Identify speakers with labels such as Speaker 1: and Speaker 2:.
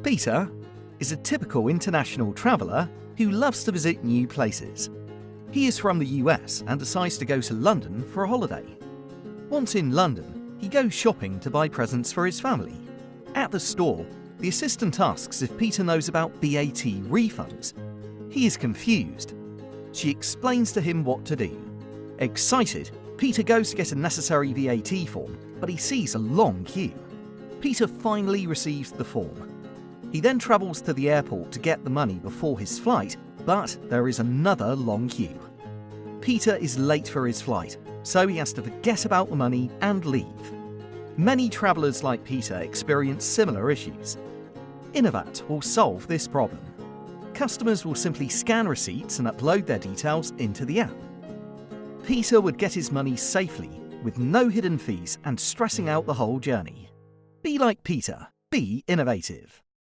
Speaker 1: Peter is a typical international traveller who loves to visit new places. He is from the US and decides to go to London for a holiday. Once in London, he goes shopping to buy presents for his family. At the store, the assistant asks if Peter knows about VAT refunds. He is confused. She explains to him what to do. Excited, Peter goes to get a necessary VAT form, but he sees a long queue. Peter finally receives the form. He then travels to the airport to get the money before his flight, but there is another long queue. Peter is late for his flight, so he has to forget about the money and leave. Many travellers like Peter experience similar issues. Inovat will solve this problem. Customers will simply scan receipts and upload their details into the app. Peter would get his money safely, with no hidden fees and stressing out the whole journey. Be like Peter. Be innovative.